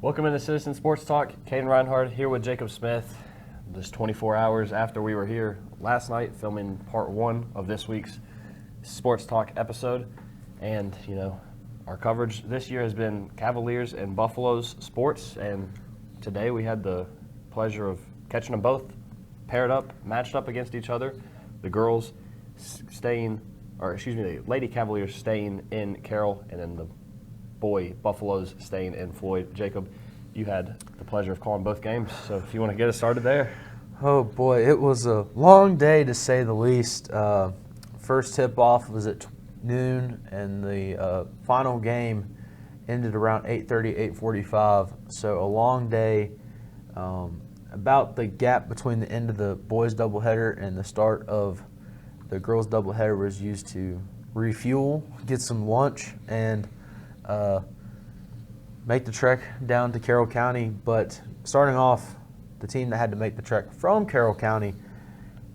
Welcome into Citizen Sports Talk. Kaden Reinhard here with Jacob Smith. Just 24 hours after we were here last night filming part one of this week's Sports Talk episode. And, our coverage this year has been Cavaliers and Buffaloes sports. And today we had the pleasure of catching them both paired up, matched up against each other. The girls the Lady Cavaliers staying in Carroll, and then the boy Buffaloes staying in Floyd. Jacob, you had the pleasure of calling both games, so if you want to get us started there. Oh boy, it was a long day to say the least. First tip-off was at noon, and the final game ended around 8:30, 8:45. So a long day. About the gap between the end of the boys' doubleheader and the start of the girls' doubleheader was used to refuel, get some lunch, and make the trek down to Carroll County. But starting off, the team that had to make the trek from Carroll County,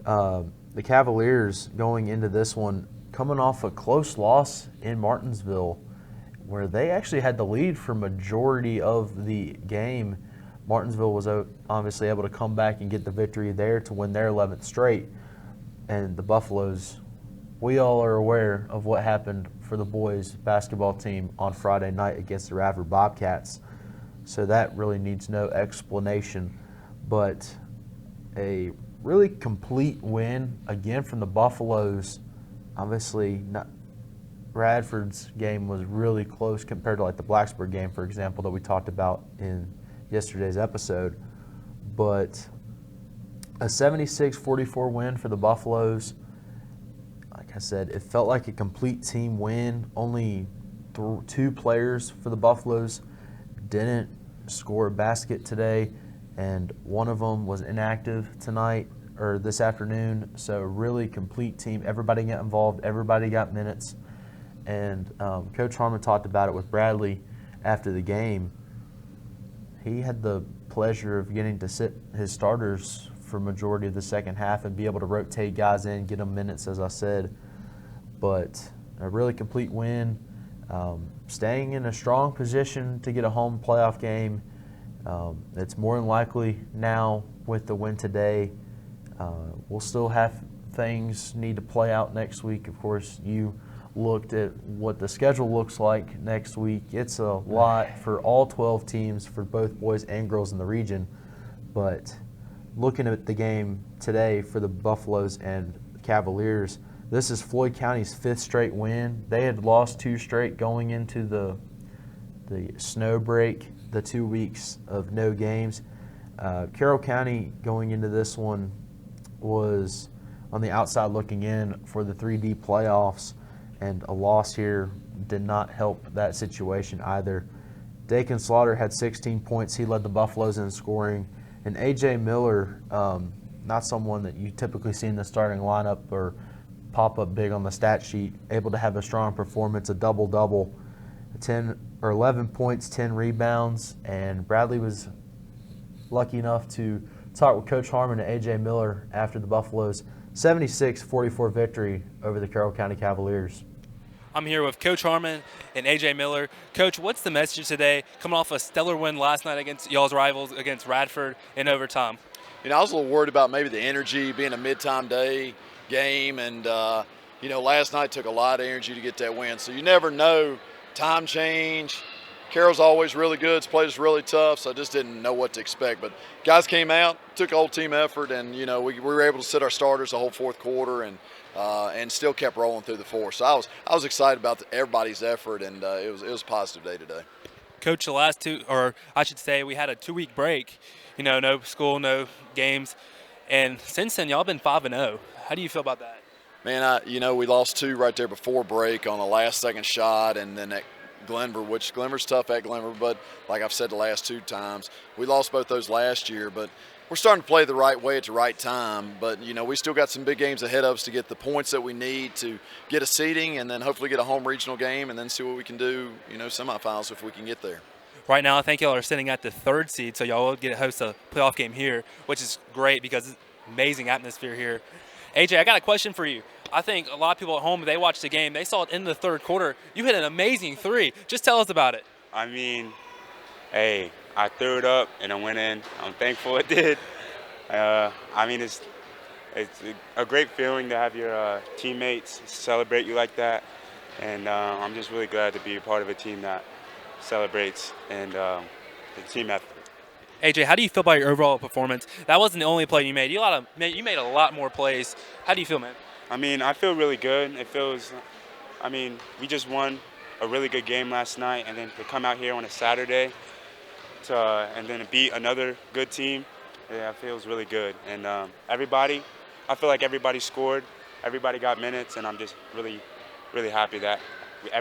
the Cavaliers going into this one, coming off a close loss in Martinsville, where they actually had the lead for majority of the game. Martinsville was obviously able to come back and get the victory there to win their 11th straight. And the Buffaloes, we all are aware of what happened for the boys basketball team on Friday night against the Radford Bobcats. So that really needs no explanation. But a really complete win, again, from the Buffaloes. Obviously, Radford's game was really close compared to like the Blacksburg game, for example, that we talked about in yesterday's episode. But a 76-44 win for the Buffaloes. Like I said, it felt like a complete team win. Only two players for the Buffaloes didn't score a basket today, and one of them was inactive tonight or this afternoon. So really complete team. Everybody got involved. Everybody got minutes. And Coach Harman talked about it with Bradlee after the game. He had the pleasure of getting to sit his starters for majority of the second half and be able to rotate guys in, get them minutes, as I said. But a really complete win, staying in a strong position to get a home playoff game. It's more than likely now with the win today. We'll still have things need to play out next week. Of course, you looked at what the schedule looks like next week. It's a lot for all 12 teams, for both boys and girls in the region. But looking at the game today for the Buffaloes and Cavaliers, this is Floyd County's 5th straight win. They had lost 2 straight going into the snow break, the 2 weeks of no games. Carroll County going into this one was on the outside looking in for the 3D playoffs, and a loss here did not help that situation either. Dakin Slaughter had 16 points. He led the Buffaloes in scoring. And A.J. Miller, not someone that you typically see in the starting lineup or pop up big on the stat sheet, able to have a strong performance, a double-double, 11 points, 10 rebounds. And Bradlee was lucky enough to talk with Coach Harman and A.J. Miller after the Buffaloes' 76-44 victory over the Carroll County Cavaliers. I'm here with Coach Harman and A.J. Miller. Coach, what's the message today, coming off a stellar win last night against y'all's rivals, against Radford, in overtime? I was a little worried about maybe the energy being a mid-time day game, and, last night took a lot of energy to get that win. So you never know, time change. Carroll's always really good, played us really tough, so I just didn't know what to expect. But guys came out, took a whole team effort, and, we were able to sit our starters the whole fourth quarter and still kept rolling through the fourth. So I was excited about everybody's effort, and it was a positive day today. Coach, the last we had a 2-week break, no school, no games. And since then, y'all been 5-0. How do you feel about that? Man, we lost 2 right there before break on a last-second shot, and then at Glenver, which Glenver's tough at Glenver, but like I've said the last 2 times, we lost both those last year. But we're starting to play the right way at the right time. But, we still got some big games ahead of us to get the points that we need to get a seeding and then hopefully get a home regional game and then see what we can do, semifinals if we can get there. Right now, I think y'all are sitting at the 3rd seed, so y'all will get to host a playoff game here, which is great because it's amazing atmosphere here. AJ, I got a question for you. I think a lot of people at home, they watched the game, they saw it in the 3rd quarter. You hit an amazing 3. Just tell us about it. I I threw it up and it went in. I'm thankful it did. I mean, it's a great feeling to have your teammates celebrate you like that, and I'm just really glad to be a part of a team that celebrates and the team effort. AJ, how do you feel about your overall performance? That wasn't the only play you made. You made a lot more plays. How do you feel, man? I mean, I feel really good. We just won a really good game last night, and then to come out here on a Saturday and then beat another good team, yeah, it feels really good. And I feel like everybody scored, everybody got minutes, and I'm just really, really happy that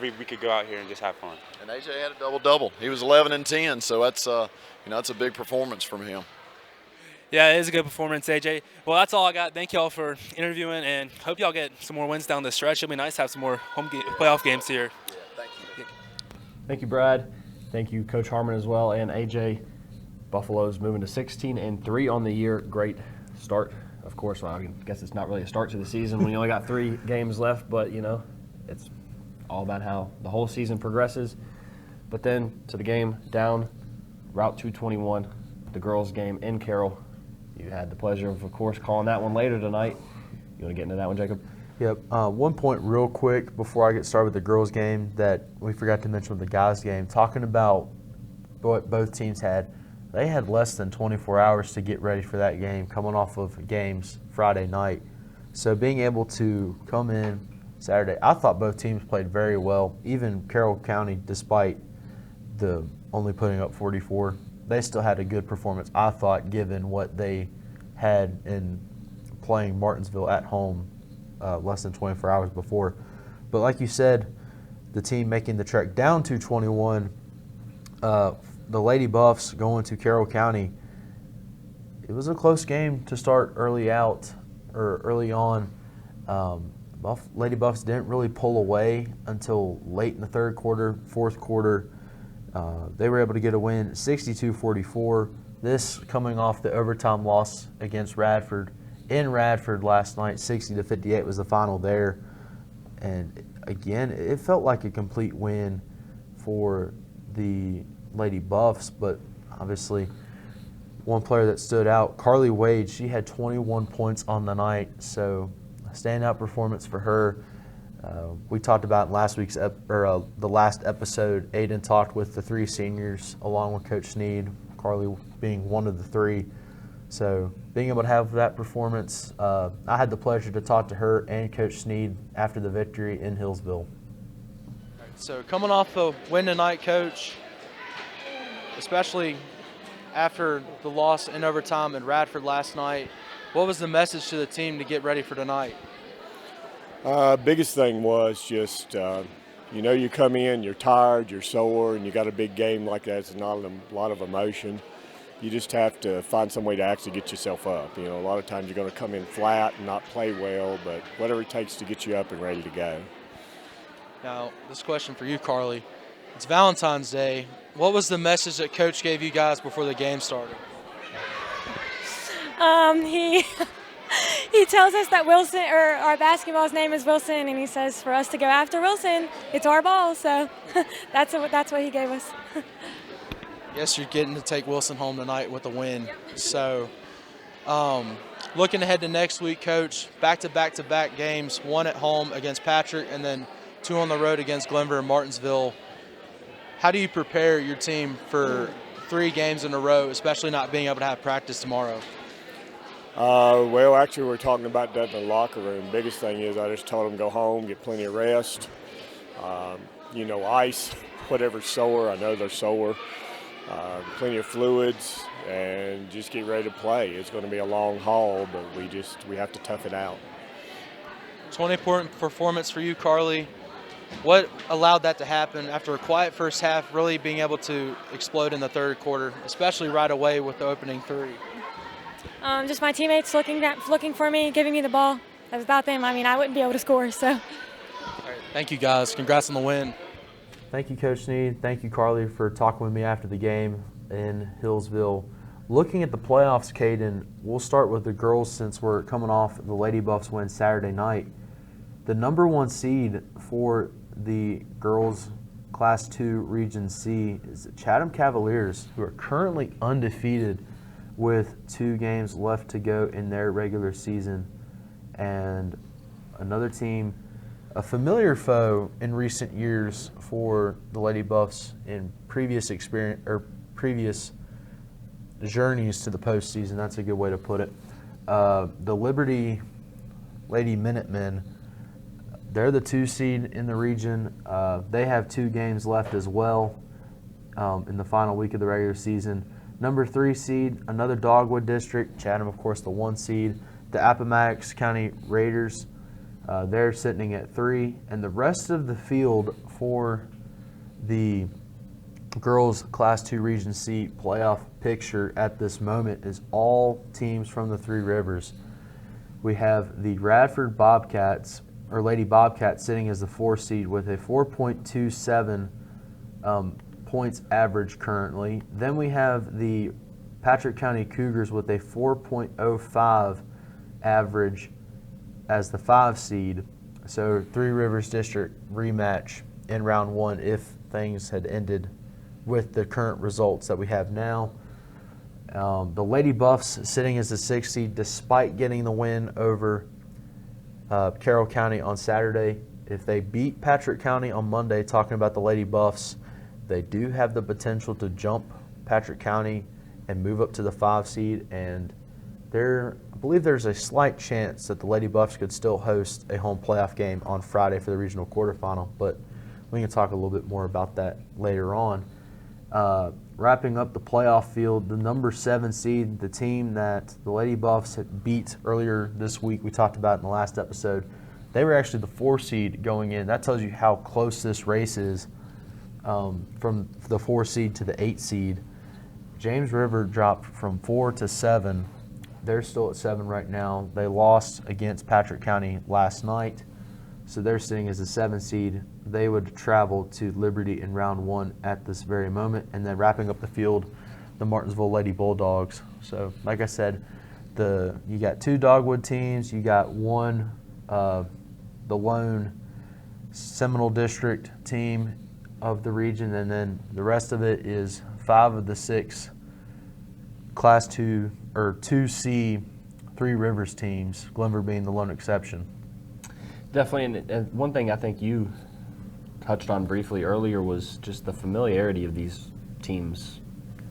we could go out here and just have fun. And A.J. had a double-double. He was 11 and 10, so that's that's a big performance from him. Yeah, it is a good performance, AJ. Well, that's all I got. Thank y'all for interviewing, and hope y'all get some more wins down the stretch. It'll be nice to have some more playoff games here. Yeah, thank you. Thank you, Brad. Thank you, Coach Harman as well, and AJ. Buffalo's moving to 16-3 on the year. Great start. Of course, well, I guess it's not really a start to the season when you only got 3 games left, but it's all about how the whole season progresses. But then to the game down Route 221, the girls' game in Carroll. You had the pleasure of course, calling that one later tonight. You want to get into that one, Jacob? Yep. One point real quick before I get started with the girls' game that we forgot to mention with the guys' game. Talking about what both teams had, they had less than 24 hours to get ready for that game, coming off of games Friday night. So being able to come in Saturday, I thought both teams played very well. Even Carroll County, despite the only putting up 44, they still had a good performance, I thought, given what they had in playing Martinsville at home less than 24 hours before. But like you said, the team making the trek down to 21, the Lady Buffs going to Carroll County, it was a close game to start early on. Lady Buffs didn't really pull away until late in the third quarter, fourth quarter. They were able to get a win 62-44. This coming off the overtime loss against Radford in Radford last night, 60-58 was the final there. And again, it felt like a complete win for the Lady Buffs, but obviously one player that stood out, Karleigh Wade, she had 21 points on the night, so a standout performance for her. We talked about last week's the last episode. Aiden talked with the 3 seniors along with Coach Snead, Karleigh being one of the 3. So being able to have that performance, I had the pleasure to talk to her and Coach Snead after the victory in Hillsville. So coming off a win tonight, Coach, especially after the loss in overtime in Radford last night, what was the message to the team to get ready for tonight? Biggest thing was just, you come in, you're tired, you're sore, and you got a big game like that. It's not a lot of emotion. You just have to find some way to actually get yourself up. A lot of times you're going to come in flat and not play well, but whatever it takes to get you up and ready to go. Now, this question for you, Karleigh. It's Valentine's Day. What was the message that Coach gave you guys before the game started? He tells us that Wilson, or our basketball's name is Wilson, and he says for us to go after Wilson. It's our ball, so that's what he gave us. Yes, you're getting to take Wilson home tonight with a win. So, looking ahead to next week, Coach, back-to-back games, 1 at home against Patrick and then 2 on the road against Glenver and Martinsville. How do you prepare your team for 3 games in a row, especially not being able to have practice tomorrow? Well, actually, we're talking about that in the locker room. Biggest thing is I just told them go home, get plenty of rest. Ice, whatever's sore, I know they're sore. Plenty of fluids, and just get ready to play. It's going to be a long haul, but we have to tough it out. 20-point performance for you, Karleigh. What allowed that to happen after a quiet first half, really being able to explode in the third quarter, especially right away with the opening 3? Just my teammates looking for me, giving me the ball. Without them, I wouldn't be able to score. So. All right, thank you, guys. Congrats on the win. Thank you, Coach Snead. Thank you, Karleigh, for talking with me after the game in Hillsville. Looking at the playoffs, Kaden, we'll start with the girls since we're coming off the Lady Buffs win Saturday night. The number 1 seed for the girls Class 2 Region C is the Chatham Cavaliers, who are currently undefeated with 2 games left to go in their regular season. And another team, a familiar foe in recent years for the Lady Buffs in previous experience or previous journeys to the postseason. That's a good way to put it. The Liberty Lady Minutemen, they're the 2 seed in the region. They have 2 games left as well in the final week of the regular season. Number 3 seed, another Dogwood district. Chatham, of course, the 1 seed. The Appomattox County Raiders, they're sitting at 3. And the rest of the field for the girls Class 2 Region C playoff picture at this moment is all teams from the Three Rivers. We have the Radford Bobcats, or Lady Bobcats, sitting as the 4 seed with a 4.27 points average currently. Then we have the Patrick County Cougars with a 4.05 average as the 5 seed. So Three Rivers District rematch in round 1 if things had ended with the current results that we have now. The Lady Buffs sitting as the 6th seed despite getting the win over Carroll County on Saturday. If they beat Patrick County on Monday, talking about the Lady Buffs, they do have the potential to jump Patrick County and move up to the 5 seed. And I believe there's a slight chance that the Lady Buffs could still host a home playoff game on Friday for the regional quarterfinal. But we can talk a little bit more about that later on. Wrapping up the playoff field, the number 7 seed, the team that the Lady Buffs had beat earlier this week, we talked about in the last episode, they were actually the 4 seed going in. That tells you how close this race is from the 4 seed to the 8 seed. James River dropped from 4 to 7. They're still at 7 right now. They lost against Patrick County last night, so they're sitting as a 7 seed. They would travel to Liberty in round 1 at this very moment. And then wrapping up the field, the Martinsville Lady Bulldogs. So, like I said, you got 2 Dogwood teams. You got one, the lone Seminole District team of the region. And then the rest of it is 5 of the 6 Class 2 or 2C Three Rivers teams, Glenver being the lone exception. Definitely, and one thing I think you touched on briefly earlier was just the familiarity of these teams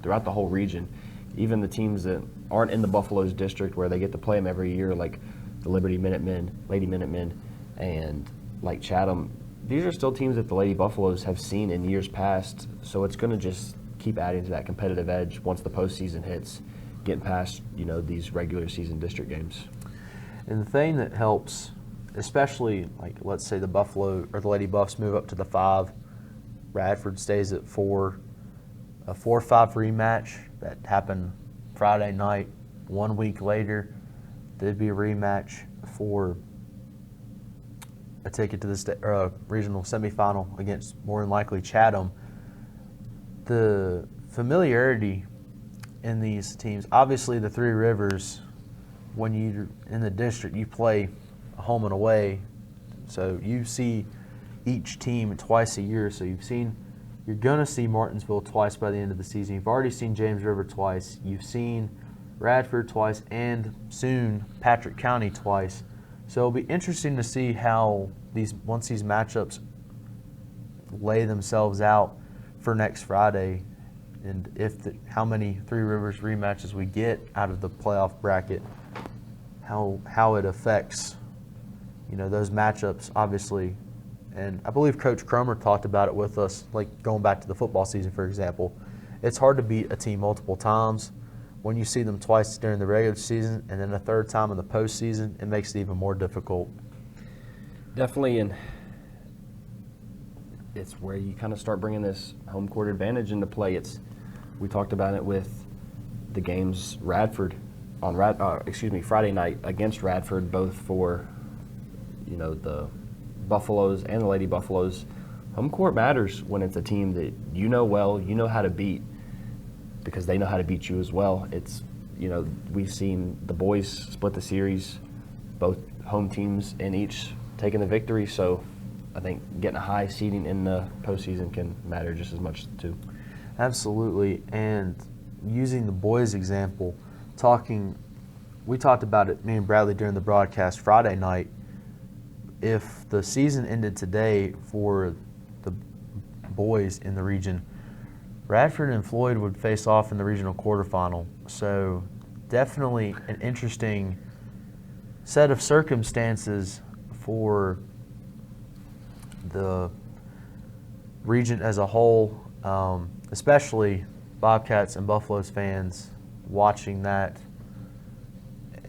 throughout the whole region. Even the teams that aren't in the Buffaloes district where they get to play them every year, like the Liberty Minutemen, Lady Minutemen, and like Chatham, these are still teams that the Lady Buffaloes have seen in years past, so it's going to just keep adding to that competitive edge once the postseason hits, getting past, these regular season district games. And the thing that helps, especially, like, let's say the Buffalo or the Lady Buffs move up to the 5, Radford stays at 4, a 4-5 rematch that happened Friday night. 1 week later, there'd be a rematch for a ticket to the regional semifinal against more than likely Chatham. The familiarity in these teams, obviously the Three Rivers, when you're in the district, you play home and away, so you see each team twice a year. So you're gonna see Martinsville twice by the end of the season. You've already seen James River twice. You've seen Radford twice, and soon Patrick County twice. So it'll be interesting to see how once these matchups lay themselves out for next Friday, and how many Three Rivers rematches we get out of the playoff bracket, how it affects those matchups, obviously. And I believe Coach Cromer talked about it with us, like going back to the football season, for example. It's hard to beat a team multiple times. When you see them twice during the regular season and then a third time in the postseason, it makes it even more difficult. Definitely, and it's where you kind of start bringing this home court advantage into play. We talked about it with the games Radford on Friday night against Radford, both for the Buffaloes and the Lady Buffaloes. Home court matters when it's a team that well, how to beat, because they know how to beat you as well. We've seen the boys split the series, both home teams in each taking the victory. So I think getting a high seeding in the postseason can matter just as much too. Absolutely. And using the boys example, we talked about it, me and Bradlee, during the broadcast Friday night. If the season ended today for the boys in the region, Radford and Floyd would face off in the regional quarterfinal. So definitely an interesting set of circumstances for the region as a whole, especially Bobcats and Buffaloes fans watching that.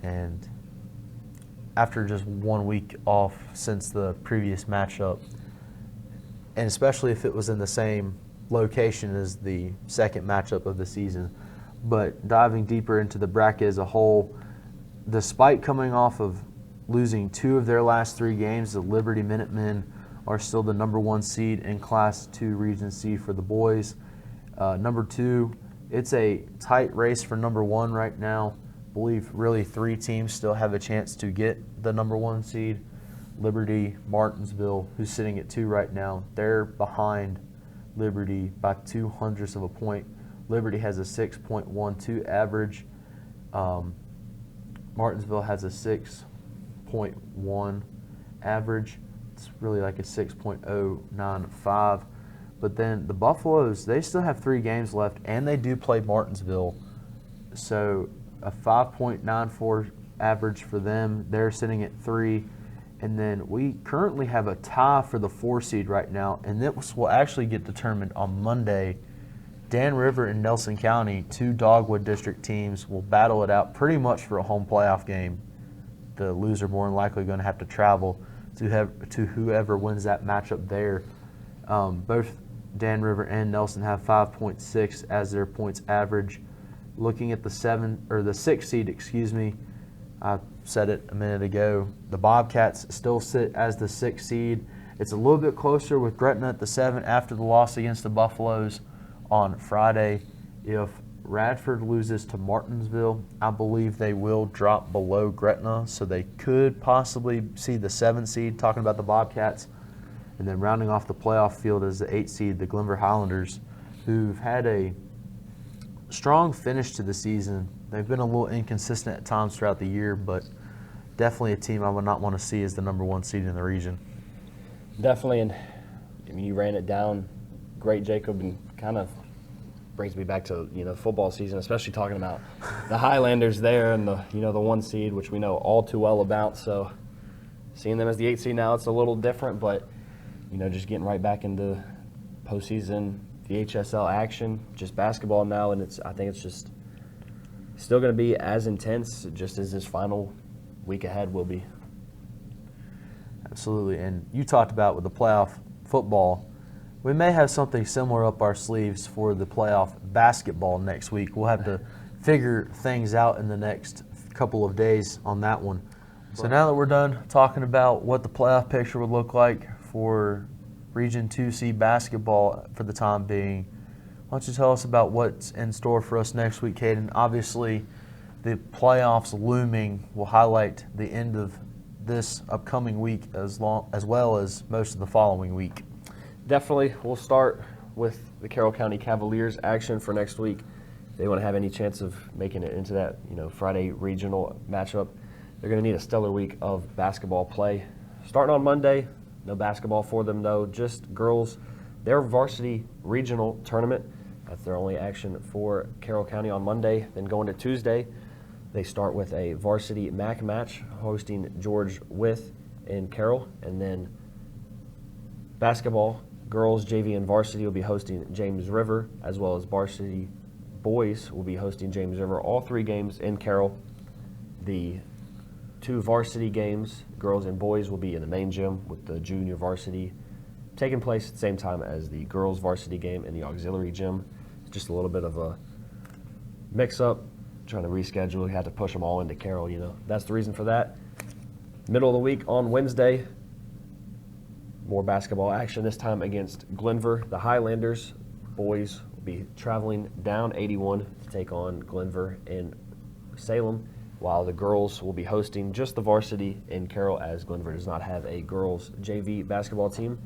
And after just 1 week off since the previous matchup, and especially if it was in the same location as the second matchup of the season. But diving deeper into the bracket as a whole, despite coming off of losing 2 of their last 3 games, the Liberty Minutemen are still the number 1 seed in Class 2 Region C for the boys. Number 2, it's a tight race for number 1 right now. I believe really 3 teams still have a chance to get the number 1 seed. Liberty, Martinsville, who's sitting at 2 right now, they're behind Liberty by 0.02 of a point. Liberty has a 6.12 average. Martinsville has a 6.1 average. It's really like a 6.095. But then the Buffaloes, they still have 3 games left, and they do play Martinsville. So a 5.94 average for them. They're sitting at 3. And then we currently have a tie for the 4 seed right now, and this will actually get determined on Monday. Dan River and Nelson County, 2 Dogwood District teams, will battle it out pretty much for a home playoff game. The loser more than likely going to have to travel to whoever wins that matchup there. Both Dan River and Nelson have 5.6 as their points average. Looking at the 6 seed, I said it a minute ago, the Bobcats still sit as the 6th seed. It's a little bit closer with Gretna at the 7 after the loss against the Buffaloes on Friday. If Radford loses to Martinsville, I believe they will drop below Gretna, so they could possibly see the 7th seed, talking about the Bobcats. And then rounding off the playoff field is the 8th seed, the Glenver Highlanders, who've had a strong finish to the season. They've been a little inconsistent at times throughout the year, but definitely a team I would not want to see as the number 1 seed in the region. Definitely, and I mean, you ran it down great, Jacob, and kind of brings me back to football season, especially talking about the Highlanders there and the 1 seed, which we know all too well about. So seeing them as the 8th seed now, it's a little different, but just getting right back into postseason, the HSL action, just basketball now, and I think it's just still going to be as intense just as this final week ahead will be. Absolutely. And you talked about with the playoff football, we may have something similar up our sleeves for the playoff basketball next week. We'll have to figure things out in the next couple of days on that one. So now that we're done talking about what the playoff picture would look like for Region 2C basketball for the time being, why don't you tell us about what's in store for us next week, Kaden? Obviously, the playoffs looming will highlight the end of this upcoming week as well as most of the following week. Definitely, we'll start with the Carroll County Cavaliers action for next week. If they want to have any chance of making it into that Friday regional matchup, they're going to need a stellar week of basketball play. Starting on Monday, no basketball for them though, just girls. Their varsity regional tournament, that's their only action for Carroll County on Monday. Then going to Tuesday, they start with a varsity MAC match hosting George Wythe in Carroll. And then basketball, girls, JV, and varsity will be hosting James River, as well as varsity boys will be hosting James River. All 3 games in Carroll. The 2 varsity games, girls and boys, will be in the main gym, with the junior varsity taking place at the same time as the girls varsity game in the auxiliary gym. It's just a little bit of a mix-up, trying to reschedule. We had to push them all into Carroll, That's the reason for that. Middle of the week on Wednesday, more basketball action, this time against Glenver. The Highlanders boys will be traveling down 81 to take on Glenver in Salem. while the girls will be hosting just the varsity in Carroll, as Glenver does not have a girls JV basketball team.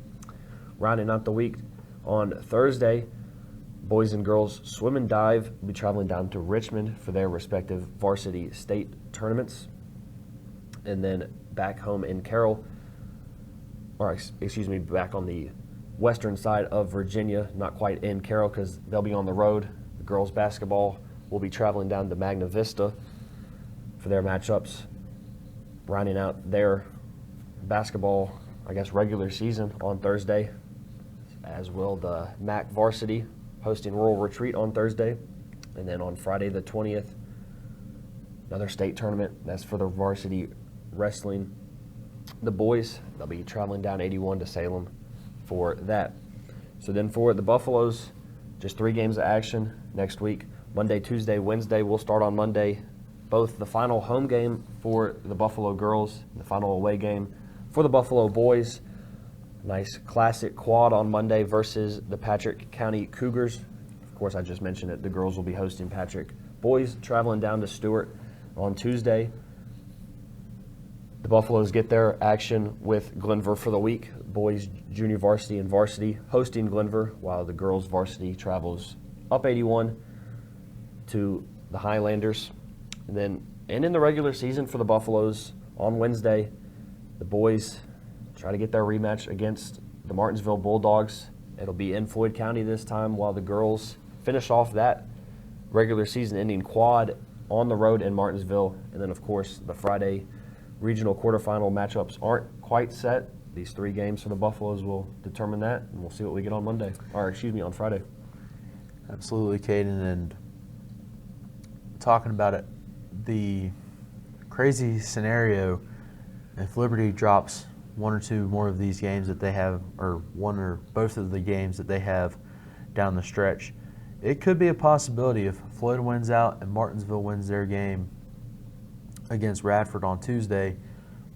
Rounding out the week on Thursday, boys and girls swim and dive will be traveling down to Richmond for their respective varsity state tournaments. And then back home in Carroll, back on the western side of Virginia, not quite in Carroll because they'll be on the road. The girls basketball will be traveling down to Magna Vista for their matchups, rounding out their basketball, regular season on Thursday, as will the MAC varsity hosting Rural Retreat on Thursday. And then on Friday the 20th, another state tournament. That's for the varsity wrestling. The boys, they'll be traveling down 81 to Salem for that. So then for the Buffaloes, just 3 games of action next week. Monday, Tuesday, Wednesday. We'll start on Monday. Both the final home game for the Buffalo girls and the final away game for the Buffalo boys. Nice classic quad on Monday versus the Patrick County Cougars. Of course, I just mentioned it. The girls will be hosting Patrick. Boys traveling down to Stewart on Tuesday. The Buffaloes get their action with Glenver for the week. Boys junior varsity and varsity hosting Glenver, while the girls varsity travels up 81 to the Highlanders. And then in the regular season for the Buffaloes on Wednesday, the boys try to get their rematch against the Martinsville Bulldogs. It'll be in Floyd County this time, while the girls finish off that regular season ending quad on the road in Martinsville. And then, of course, the Friday regional quarterfinal matchups aren't quite set. These 3 games for the Buffaloes will determine that, and we'll see what we get on on Friday. Absolutely, Kaden. And talking about it, the crazy scenario, if Liberty drops 1 or 2 more of these games that they have, or 1 or both of the games that they have down the stretch, it could be a possibility if Floyd wins out and Martinsville wins their game against Radford on Tuesday,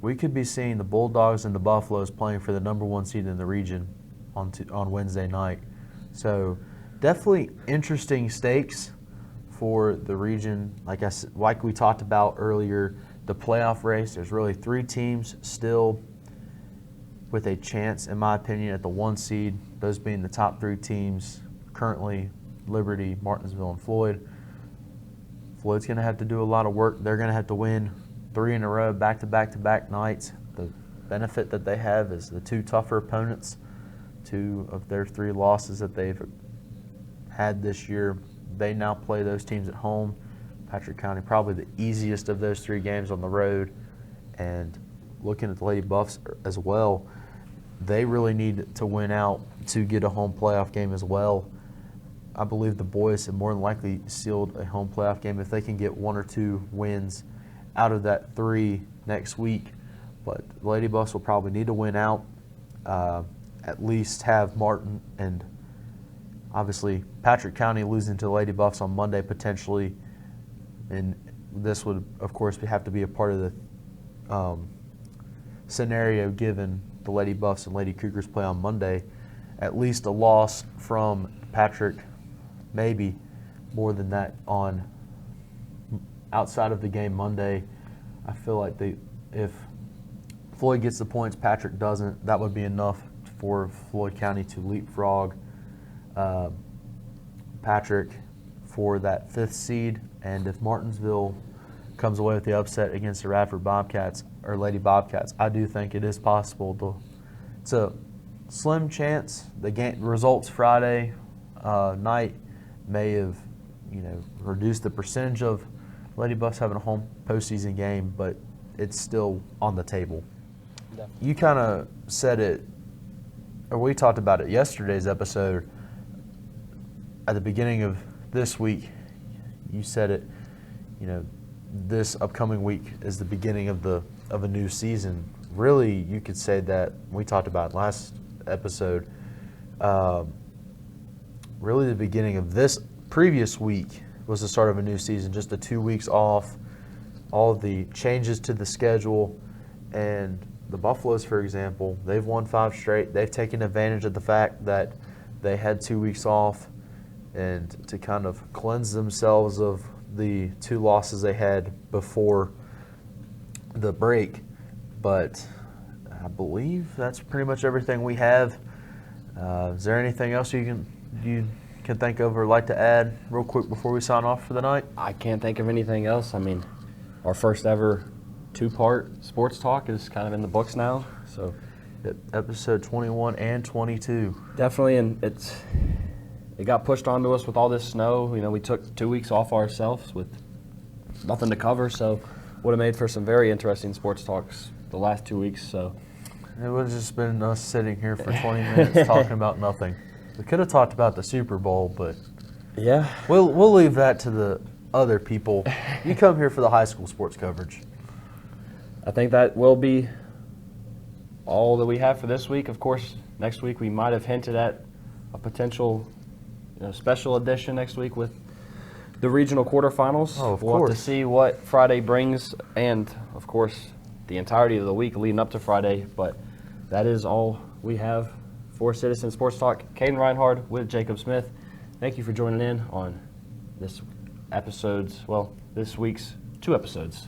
we could be seeing the Bulldogs and the Buffaloes playing for the number 1 seed in the region on Wednesday night. So definitely interesting stakes for the region. Like we talked about earlier, the playoff race, there's really 3 teams still with a chance, in my opinion, at the 1 seed, those being the top 3 teams currently, Liberty, Martinsville, and Floyd. Floyd's going to have to do a lot of work. They're going to have to win 3 in a row, back-to-back nights. The benefit that they have is the 2 tougher opponents. 2 of their 3 losses that they've had this year, they now play those teams at home. Patrick County, probably the easiest of those 3 games on the road. And looking at the Lady Buffs as well, they really need to win out to get a home playoff game as well. I believe the boys have more than likely sealed a home playoff game if they can get 1 or 2 wins out of that 3 next week. But the Lady Buffs will probably need to win out, at least have Martin and obviously Patrick County losing to the Lady Buffs on Monday potentially. And this would, of course, have to be a part of the scenario given the Lady Buffs and Lady Cougars play on Monday. At least a loss from Patrick, maybe more than that on outside of the game Monday. I feel like if Floyd gets the points, Patrick doesn't, that would be enough for Floyd County to leapfrog Patrick for that 5th seed. And if Martinsville comes away with the upset against the Radford Bobcats or Lady Bobcats, I do think it is possible. It's a slim chance. The game results Friday night may have, reduced the percentage of Lady Buffs having a home postseason game, but it's still on the table. Definitely. You kind of said it, or we talked about it yesterday's episode. At the beginning of this week, you said it. This upcoming week is the beginning of a new season. Really, you could say that we talked about last episode. Really, the beginning of this previous week was the start of a new season. Just the 2 weeks off, all of the changes to the schedule, and the Buffaloes, for example, they've won 5 straight. They've taken advantage of the fact that they had 2 weeks off and to kind of cleanse themselves of the 2 losses they had before the break, but I believe that's pretty much everything we have. Is there anything else you can think of or like to add real quick before we sign off for the night? I can't think of anything else. I mean, our first ever 2-part sports talk is kind of in the books now. So Episode 21 and 22. definitely, and it got pushed onto us with all this snow. You know, we took 2 weeks off ourselves with nothing to cover, so would have made for some very interesting sports talks the last 2 weeks. So It would have just been us sitting here for 20 minutes talking about nothing. We could have talked about the Super Bowl, but yeah, we'll leave that to the other people. You come here for the high school sports coverage. I think that will be all that we have for this week. Of course, next week we might have hinted at a potential special edition next week with the regional quarterfinals. Oh, of we'll have course. to see what Friday brings, and of course the entirety of the week leading up to Friday. But that is all we have for Citizen Sports Talk. Kaden Reinhard with Jacob Smith. Thank you for joining in on this week's 2 episodes.